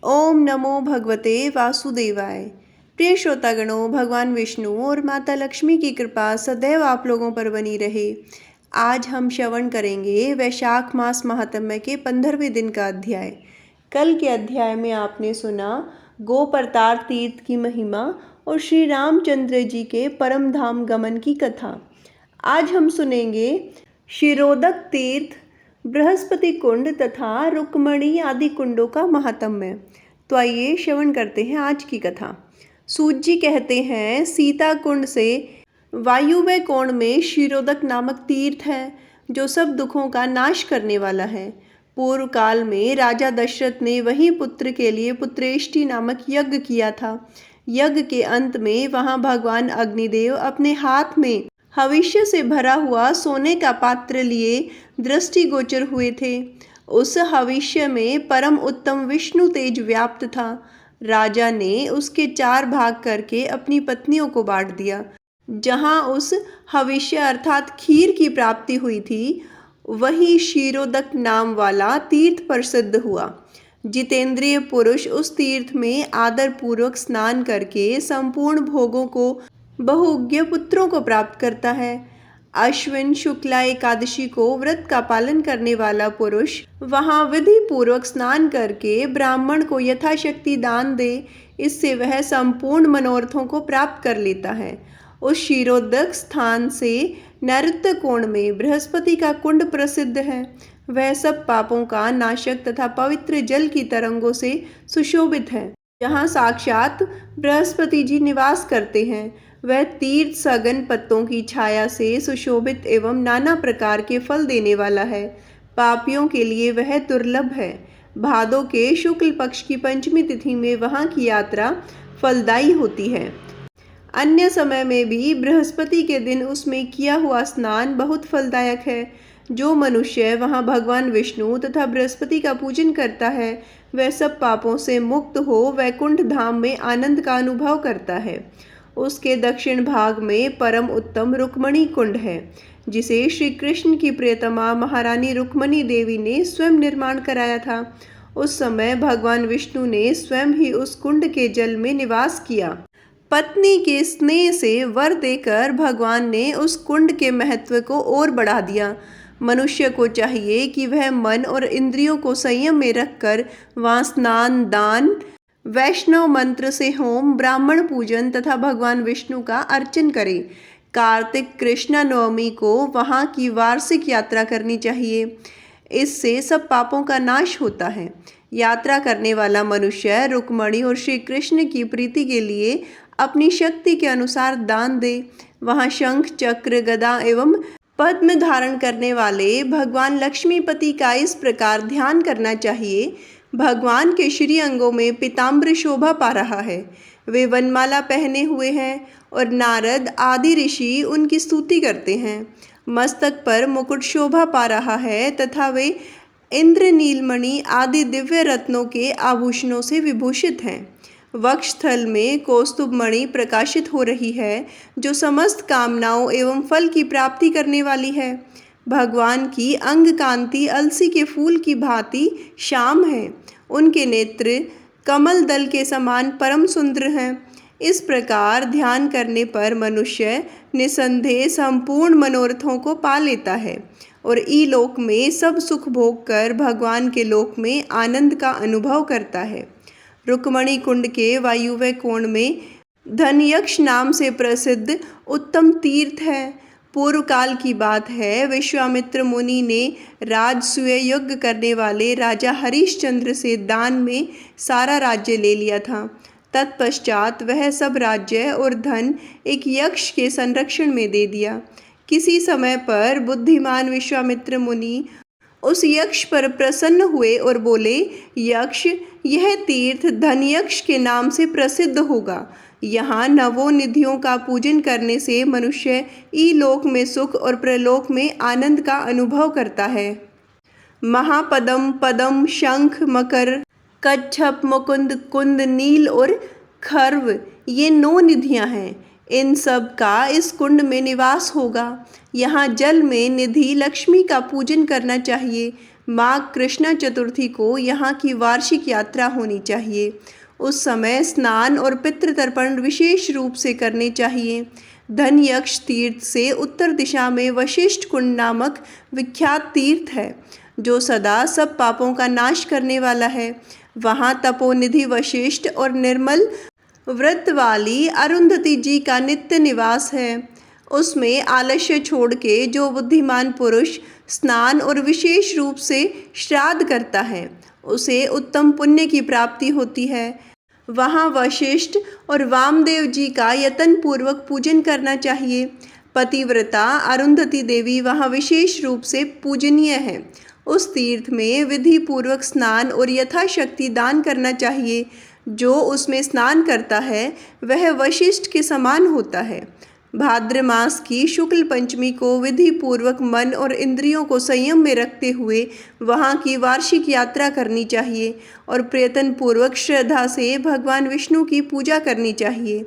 ओम नमो भगवते वासुदेवाय। प्रिय श्रोतागणों, भगवान विष्णु और माता लक्ष्मी की कृपा सदैव आप लोगों पर बनी रहे। आज हम श्रवण करेंगे वैशाख मास महात्म्य के 15वें दिन का अध्याय। कल के अध्याय में आपने सुना गोपरतार तीर्थ की महिमा और श्री रामचंद्र जी के परम धाम गमन की कथा। आज हम सुनेंगे शिरोदक तीर्थ, बृहस्पति कुंड तथा रुक्मणी आदि कुंडों का महात्म्य। तो आइए श्रवण करते हैं आज की कथा। सूत जी कहते हैं, सीता कुंड से वायुव्य कोण में शिरोदक नामक तीर्थ है जो सब दुखों का नाश करने वाला है। पूर्व काल में राजा दशरथ ने वहीं पुत्र के लिए पुत्रेष्टि नामक यज्ञ किया था। यज्ञ के अंत में वहां भगवान अग्निदेव अपने हाथ में हविष्य से भरा हुआ सोने का पात्र लिए दृष्टिगोचर हुए थे। उस हविष्य में परम उत्तम विष्णु तेज व्याप्त था। राजा ने उसके 4 भाग करके अपनी पत्नियों को बांट दिया। जहाँ उस हविष्य अर्थात खीर की प्राप्ति हुई थी, वही क्षीरोदक नाम वाला तीर्थ प्रसिद्ध हुआ। जितेंद्रिय पुरुष उस तीर्थ में आदर पूर्वक स्नान करके संपूर्ण भोगों को बहुज्ञ पुत्रों को प्राप्त करता है। अश्विन शुक्ला एकादशी को व्रत का पालन करने वाला पुरुष वहां विधि पूर्वक स्नान करके ब्राह्मण को यथाशक्ति दान दे, इससे वह संपूर्ण मनोरथों को प्राप्त कर लेता है। उस क्षीरोदक स्थान से नैऋत्य कोण में बृहस्पति का कुंड प्रसिद्ध है। वह सब पापों का नाशक तथा पवित्र जल की तरंगों से सुशोभित है। जहाँ साक्षात बृहस्पति जी निवास करते हैं। वह तीर्थ सघन पत्तों की छाया से सुशोभित एवं नाना प्रकार के फल देने वाला है। पापियों के लिए वह दुर्लभ है। भादों के शुक्ल पक्ष की पंचमी तिथि में वहाँ की यात्रा फलदायी होती है। अन्य समय में भी बृहस्पति के दिन उसमें किया हुआ स्नान बहुत फलदायक है। जो मनुष्य वहाँ भगवान विष्णु तथा बृहस्पति का पूजन करता है, वह सब पापों से मुक्त हो वैकुंठ धाम में आनंद का अनुभव करता है। उसके दक्षिण भाग में परम उत्तम रुक्मणी कुंड है, जिसे श्री कृष्ण की प्रियतमा महारानी रुक्मणी देवी ने स्वयं निर्माण कराया था। उस समय भगवान विष्णु ने स्वयं ही उस कुंड के जल में निवास किया। पत्नी के स्नेह से वर देकर भगवान ने उस कुंड के महत्व को और बढ़ा दिया। मनुष्य को चाहिए कि वह मन और इंद्रियों को संयम में रखकर वहाँ स्नान, दान, वैष्णव मंत्र से होम, ब्राह्मण पूजन तथा भगवान विष्णु का अर्चन करे। कार्तिक कृष्ण नवमी को वहाँ की वार्षिक यात्रा करनी चाहिए। इससे सब पापों का नाश होता है। यात्रा करने वाला मनुष्य रुक्मणी और श्री कृष्ण की प्रीति के लिए अपनी शक्ति के अनुसार दान दे। वहाँ शंख, चक्र, गदा एवं पद्म धारण करने वाले भगवान लक्ष्मीपति का इस प्रकार ध्यान करना चाहिए। भगवान के श्री अंगों में पीताम्बर शोभा पा रहा है। वे वनमाला पहने हुए हैं और नारद आदि ऋषि उनकी स्तुति करते हैं। मस्तक पर मुकुट शोभा पा रहा है तथा वे इंद्र, नीलमणि आदि दिव्य रत्नों के आभूषणों से विभूषित हैं। वक्षस्थल में कौस्तुभ मणि प्रकाशित हो रही है, जो समस्त कामनाओं एवं फल की प्राप्ति करने वाली है। भगवान की अंग कांति अलसी के फूल की भांति श्याम है। उनके नेत्र कमल दल के समान परम सुंदर हैं। इस प्रकार ध्यान करने पर मनुष्य निसंदेह संपूर्ण मनोरथों को पा लेता है और ईलोक में सब सुख भोग कर भगवान के लोक में आनंद का अनुभव करता है। रुक्मणी कुंड के वायुव्य कोण में धनयक्ष नाम से प्रसिद्ध उत्तम तीर्थ है। पूर्व काल की बात है, विश्वामित्र मुनि ने राजसूय यज्ञ करने वाले राजा हरिश्चंद्र से दान में सारा राज्य ले लिया था। तत्पश्चात वह सब राज्य और धन एक यक्ष के संरक्षण में दे दिया। किसी समय पर बुद्धिमान विश्वामित्र मुनि उस यक्ष पर प्रसन्न हुए और बोले, यक्ष, यह तीर्थ धनयक्ष के नाम से प्रसिद्ध होगा। यहाँ नवों निधियों का पूजन करने से मनुष्य ईलोक में सुख और प्रलोक में आनंद का अनुभव करता है। महापदम, पदम, शंख, मकर, कच्छप, मुकुंद, कुंद, नील और खर्व, ये 9 निधियाँ हैं। इन सब का इस कुंड में निवास होगा। यहाँ जल में निधि लक्ष्मी का पूजन करना चाहिए। माघ कृष्ण चतुर्थी को यहाँ की वार्षिक यात्रा होनी चाहिए। उस समय स्नान और पितृ तर्पण विशेष रूप से करने चाहिए। धन यक्ष तीर्थ से उत्तर दिशा में वशिष्ठ कुंड नामक विख्यात तीर्थ है, जो सदा सब पापों का नाश करने वाला है। वहाँ तपोनिधि वशिष्ठ और निर्मल व्रत वाली अरुंधति जी का नित्य निवास है। उसमें आलस्य छोड़ के जो बुद्धिमान पुरुष स्नान और विशेष रूप से श्राद्ध करता है, उसे उत्तम पुण्य की प्राप्ति होती है। वहाँ वशिष्ठ और वामदेव जी का यत्न पूर्वक पूजन करना चाहिए। पतिव्रता अरुंधति देवी वहाँ विशेष रूप से पूजनीय है। उस तीर्थ में विधि पूर्वक स्नान और यथाशक्ति दान करना चाहिए। जो उसमें स्नान करता है वह वशिष्ठ के समान होता है। भाद्र मास की शुक्ल पंचमी को विधि पूर्वक मन और इंद्रियों को संयम में रखते हुए वहाँ की वार्षिक यात्रा करनी चाहिए और प्रयत्न पूर्वक श्रद्धा से भगवान विष्णु की पूजा करनी चाहिए।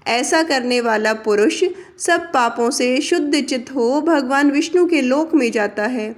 ऐसा करने वाला पुरुष सब पापों से शुद्ध चित्त हो भगवान विष्णु के लोक में जाता है।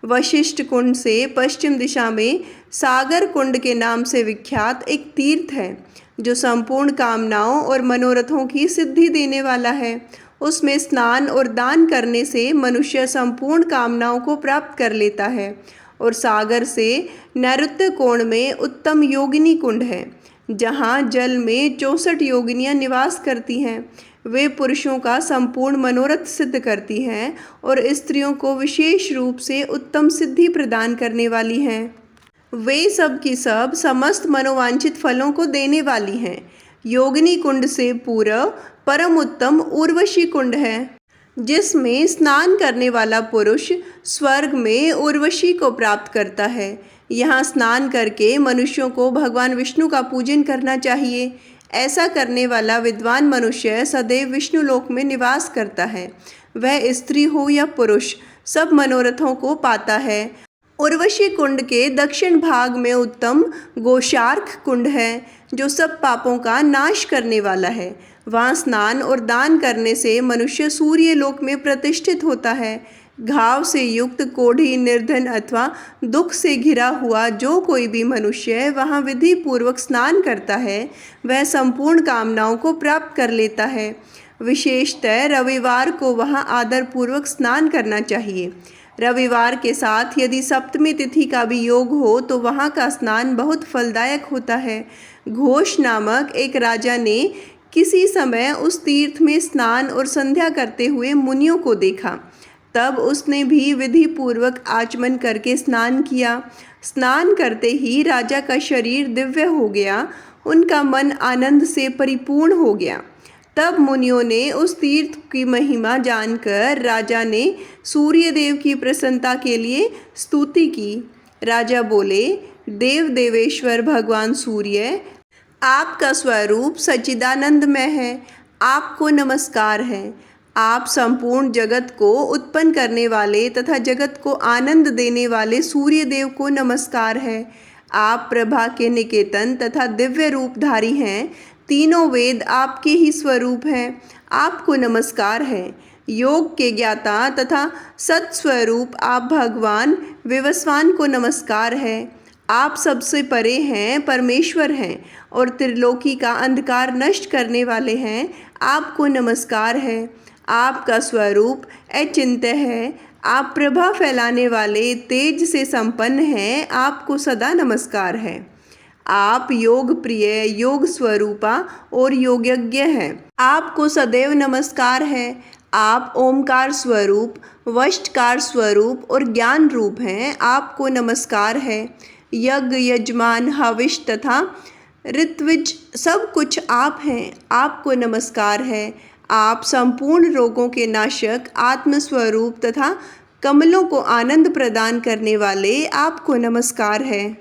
वशिष्ठ कुंड से पश्चिम दिशा में सागर कुंड के नाम से विख्यात एक तीर्थ है, जो संपूर्ण कामनाओं और मनोरथों की सिद्धि देने वाला है। उसमें स्नान और दान करने से मनुष्य संपूर्ण कामनाओं को प्राप्त कर लेता है। और सागर से नैऋत्य कोण में उत्तम योगिनी कुंड है, जहाँ जल में 64 योगिनियाँ निवास करती हैं। वे पुरुषों का संपूर्ण मनोरथ सिद्ध करती हैं और स्त्रियों को विशेष रूप से उत्तम सिद्धि प्रदान करने वाली हैं। वे सब की सब समस्त मनोवांछित फलों को देने वाली हैं। योगिनी कुंड से पूर्व परम उत्तम उर्वशी कुंड है, जिसमें स्नान करने वाला पुरुष स्वर्ग में उर्वशी को प्राप्त करता है। यहाँ स्नान करके मनुष्यों को भगवान विष्णु का पूजन करना चाहिए। ऐसा करने वाला विद्वान मनुष्य सदैव विष्णु लोक में निवास करता है। वह स्त्री हो या पुरुष, सब मनोरथों को पाता है। उर्वशी कुंड के दक्षिण भाग में उत्तम गोशार्क कुंड है, जो सब पापों का नाश करने वाला है। वहाँ स्नान और दान करने से मनुष्य सूर्य लोक में प्रतिष्ठित होता है। घाव से युक्त, कोढ़ी, निर्धन अथवा दुख से घिरा हुआ जो कोई भी मनुष्य वहाँ विधि पूर्वक स्नान करता है, वह संपूर्ण कामनाओं को प्राप्त कर लेता है। विशेषतः रविवार को वहाँ आदर पूर्वक स्नान करना चाहिए। रविवार के साथ यदि सप्तमी तिथि का भी योग हो तो वहाँ का स्नान बहुत फलदायक होता है। घोष नामक एक राजा ने किसी समय उस तीर्थ में स्नान और संध्या करते हुए मुनियों को देखा। तब उसने भी विधि पूर्वक आचमन करके स्नान किया। स्नान करते ही राजा का शरीर दिव्य हो गया, उनका मन आनंद से परिपूर्ण हो गया। तब मुनियों ने उस तीर्थ की महिमा जानकर राजा ने सूर्यदेव की प्रसन्नता के लिए स्तुति की। राजा बोले, देव देवेश्वर भगवान सूर्य, आपका स्वरूप सच्चिदानंदमय है, आपको नमस्कार है। आप संपूर्ण जगत को उत्पन्न करने वाले तथा जगत को आनंद देने वाले सूर्यदेव को नमस्कार है। आप प्रभा के निकेतन तथा दिव्य रूपधारी हैं। तीनों वेद आपके ही स्वरूप हैं, आपको नमस्कार है। योग के ज्ञाता तथा सत्स्वरूप आप भगवान विवस्वान को नमस्कार है। आप सबसे परे हैं, परमेश्वर हैं और त्रिलोकी का अंधकार नष्ट करने वाले हैं, आपको नमस्कार है। आपका स्वरूप अचिंत्य है, आप प्रभा फैलाने वाले तेज से संपन्न हैं, आपको सदा नमस्कार है। आप योग प्रिय, योग स्वरूपा और योगज्ञ हैं, आपको सदैव नमस्कार है। आप ओमकार स्वरूप, वष्टकार स्वरूप और ज्ञान रूप हैं, आपको नमस्कार है। यज्ञ, यजमान, हविष तथा ऋत्विज सब कुछ आप हैं, आपको नमस्कार है। आप संपूर्ण रोगों के नाशक, आत्मस्वरूप तथा कमलों को आनंद प्रदान करने वाले, आपको नमस्कार है।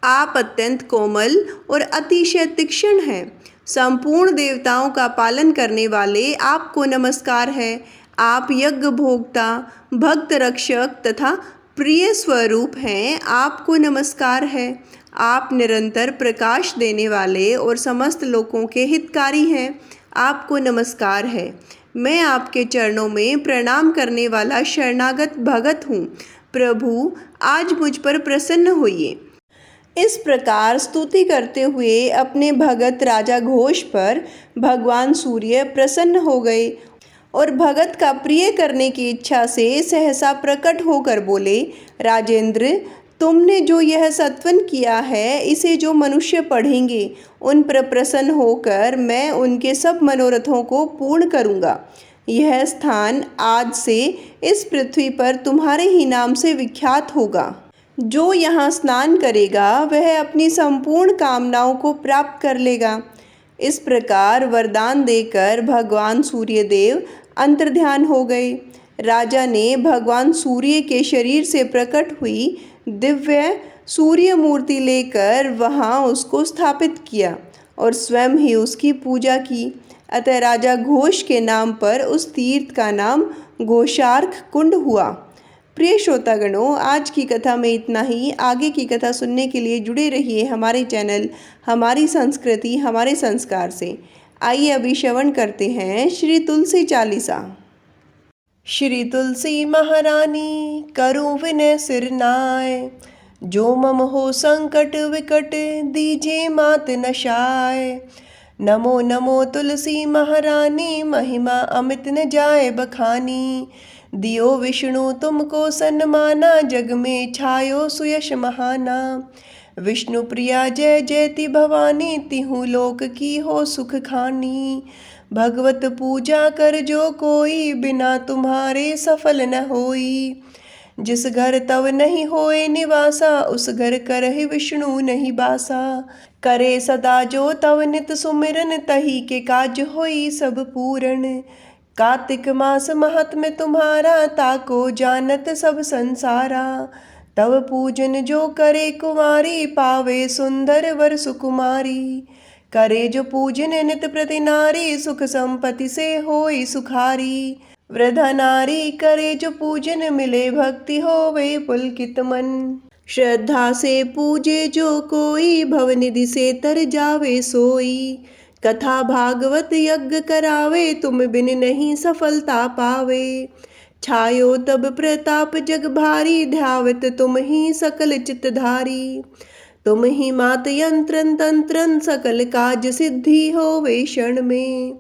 आप अत्यंत कोमल और अतिशय तीक्ष्ण हैं। संपूर्ण देवताओं का पालन करने वाले, आपको नमस्कार है। आप यज्ञ भोक्ता, भक्त रक्षक तथा प्रिय स्वरूप हैं, आपको नमस्कार है। आप निरंतर प्रकाश देने वाले और समस्त लोगों के हितकारी हैं, आपको नमस्कार है। मैं आपके चरणों में प्रणाम करने वाला शरणागत भगत हूँ। प्रभु आज मुझ पर प्रसन्न होइए। इस प्रकार स्तुति करते हुए अपने भगत राजा घोष पर भगवान सूर्य प्रसन्न हो गए और भगत का प्रिय करने की इच्छा से सहसा प्रकट होकर बोले, राजेंद्र, तुमने जो यह सत्वन किया है, इसे जो मनुष्य पढ़ेंगे उन पर प्रसन्न होकर मैं उनके सब मनोरथों को पूर्ण करूँगा। यह स्थान आज से इस पृथ्वी पर तुम्हारे ही नाम से विख्यात होगा। जो यहाँ स्नान करेगा वह अपनी संपूर्ण कामनाओं को प्राप्त कर लेगा। इस प्रकार वरदान देकर भगवान सूर्यदेव अंतर्ध्यान हो गए। राजा ने भगवान सूर्य के शरीर से प्रकट हुई दिव्य सूर्य मूर्ति लेकर वहाँ उसको स्थापित किया और स्वयं ही उसकी पूजा की। अतः राजा घोष के नाम पर उस तीर्थ का नाम घोषार्क कुंड हुआ। प्रिय श्रोतागणों, आज की कथा में इतना ही। आगे की कथा सुनने के लिए जुड़े रहिए हमारे चैनल हमारी संस्कृति हमारे संस्कार से। आइए अभी श्रवण करते हैं श्री तुलसी चालीसा। श्री तुलसी महारानी करूँ विनय सिर नाय, जो मम हो संकट विकट दीजिए मात नशाय। नमो नमो तुलसी महारानी, महिमा अमित न जाए बखानी। दियो विष्णु तुमको सन्माना, जग में छायो सुयश महाना। विष्णु प्रिया जय जयति भवानी, तिहु लोक की हो सुख खानी। भगवत पूजा कर जो कोई, बिना तुम्हारे सफल न होई। जिस घर तव नहीं होए निवासा, उस घर करहि विष्णु नहीं बासा। करे सदा जो तव नित सुमिरन, तही के काज होई सब पूरन। कार्तिक मास महात्म्य तुम्हारा, ताको जानत सब संसारा। तव पूजन जो करे कुमारी, पावे सुंदर वर सुकुमारी। करे जो पूजन नित प्रति नारी, सुख संपत्ति से होई सुखारी। वृद्धा नारी करे जो पूजन, मिले भक्ति होवे पुलकित मन। श्रद्धा से पूजे जो कोई, भवनिधि से तर जावे सोई। कथा भागवत यज्ञ करावे, तुम बिन नहीं सफलता पावे। छायो तब प्रताप जग भारी, ध्यावत तुम ही सकल चित्तधारी। तुम ही मात यंत्रन तंत्रन, सकल काज सिद्धि होवे क्षण में।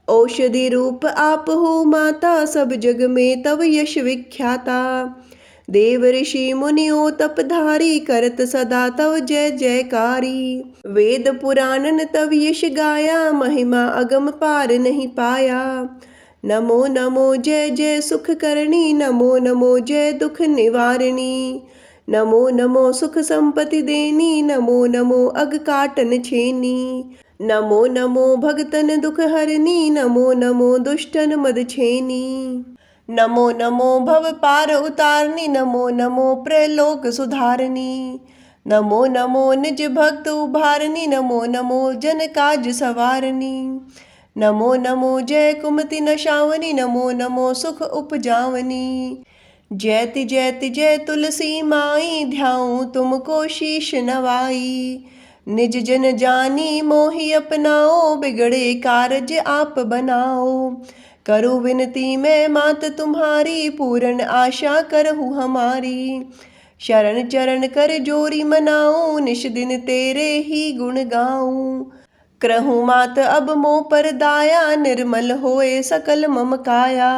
औषधि रूप आप हो माता, सब जग में तव यश विख्याता। देव ऋषि मुनियो तपधारी, करत सदा तव जय जयकारी। वेद पुराणन तव यश गाया, महिमा अगम पार नहीं पाया। नमो नमो जय जय सुख करणी, नमो नमो जय दुख निवारिणी। नमो नमो सुख संपत्ति देनी, नमो नमो अग काटन छेनी। नमो नमो भगतन दुख हरनी, नमो नमो दुष्टन मद छेनी। नमो नमो भव पार उतारनी, नमो नमो प्रलोक सुधारनी। नमो नमो निज भक्त उभारनी, नमो नमो जन काज सवारनी। नमो नमो जय कुमति नशावनी, नमो नमो सुख उपजावनी। जयति जयति जय तुलसी माई, ध्याऊं तुमको शीश नवाई। निज जन जानी मोहि अपनाओ, बिगड़े कारज आप बनाओ। करूँ विनती मैं मात तुम्हारी, पूर्ण आशा करहूँ हमारी। शरण चरण कर जोरी मनाऊं, निश दिन तेरे ही गुण गाऊं। करहूँ मात अब मोह पर दाया, निर्मल होए सकल मम काया।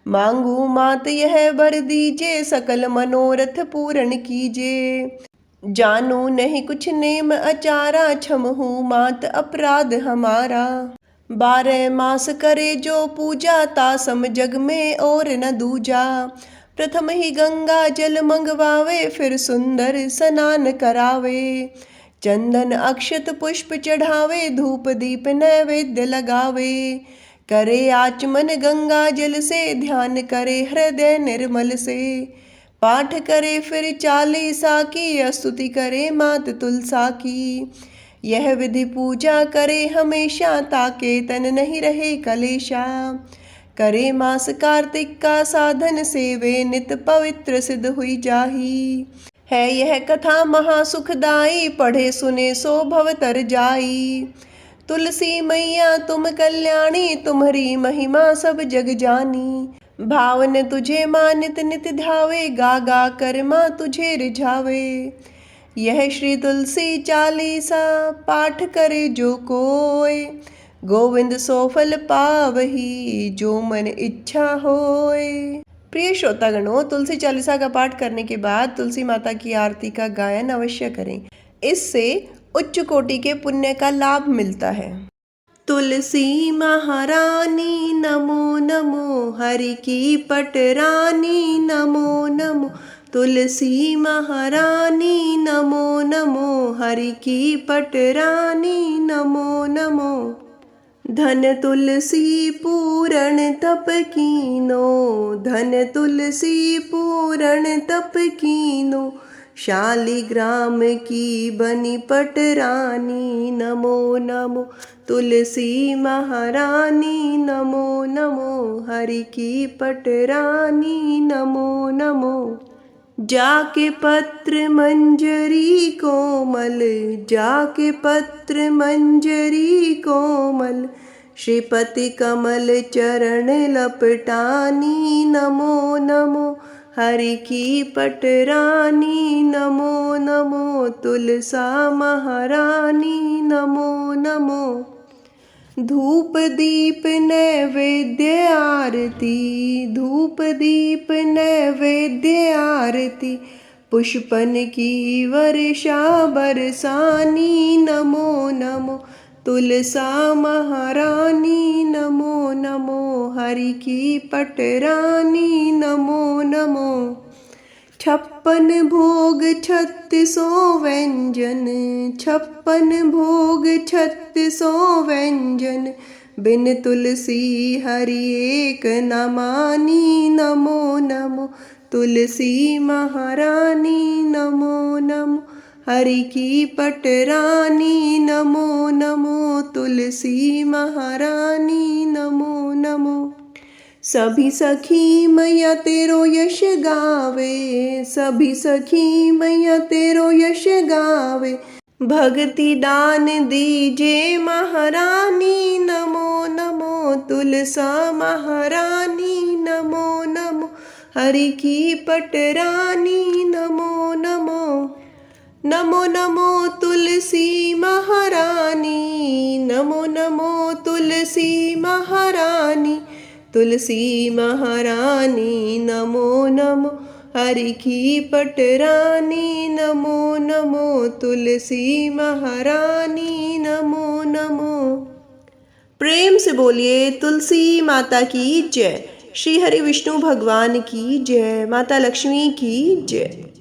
मांगू मात यह वर दीजे, सकल मनोरथ पूर्ण कीजे। जानू नहीं कुछ नेम अचारा, क्षमहूँ मात अपराध हमारा। 12 मास करे जो पूजा, तासम जग में और न दूजा। प्रथम ही गंगा जल मंगवावे, फिर सुंदर स्नान करावे। चंदन अक्षत पुष्प चढ़ावे, धूप दीप नैवेद्य लगावे। करे आचमन गंगा जल से, ध्यान करे हृदय निर्मल से। पाठ करे फिर 40 की, स्तुति करे मात तुलसा की। यह विधि पूजा करे हमेशा, ताके तन नहीं रहे कलेशा। करे मास कार्तिक का साधन, सेवे नित पवित्र सिद्ध हुई जाही। है यह कथा महासुखदाई, पढ़े सुने सो भव तर जाई। तुलसी मैया तुम कल्याणी, तुम्हारी महिमा सब जग जानी। भावन तुझे मानित नित ध्यावे, गा गा कर माँ तुझे रिझावे। यह श्री तुलसी चालीसा, पाठ करे जो कोय, गोविंद सो फल पावही, जो मन इच्छा होय। प्रिय श्रोतागणों, तुलसी चालीसा का पाठ करने के बाद तुलसी माता की आरती का गायन अवश्य करें। इससे उच्च कोटि के पुण्य का लाभ मिलता है। तुलसी महारानी नमो नमो, हरि की पटरानी नमो नमो। तुलसी महारानी नमो नमो, हरि की पटरानी नमो नमो। धन तुलसी पूरण तप कीनो, धन तुलसी पूरण तप कीनो। शालिग्राम की बनी पटरानी नमो नमो। तुलसी महारानी नमो नमो, हरि की पटरानी नमो नमो। जाके पत्र मंजरी कोमल, जाके पत्र मंजरी कोमल। श्रीपति कमल चरण लपटानी नमो नमो, हरि की पटरानी नमो नमो। तुलसा महारानी नमो नमो। धूप दीप नैवेद्य आरती, धूप दीप नैवेद्य आरती। पुष्पन की वर्षा बरसानी नमो नमो। तुलसा महारानी नमो नमो, हरि की पटरानी नमो नमो। 56 भोग 3600 व्यंजन, 56 भोग 3600 व्यंजन। बिन तुलसी हरि एक न मानी नमो नमो। तुलसी महारानी नमो नमो, हरि की पटरानी नमो नमो। तुलसी महारानी नमो नमो। सभी सखी मैया तेरो यश गावे, सभी सखी मैया तेरो यश गावे। भक्ति दान दीजे महारानी नमो नमो। तुलसा महारानी नमो नमो, हरि की पटरानी नमो नमो। नमो नमो तुलसी महारानी, नमो नमो तुलसी महारानी। तुलसी महारानी नमो नमो, हरि की पटरानी नमो नमो। तुलसी महारानी नमो नमो। प्रेम से बोलिए तुलसी माता की जय। श्री हरि विष्णु भगवान की जय। माता लक्ष्मी की जय।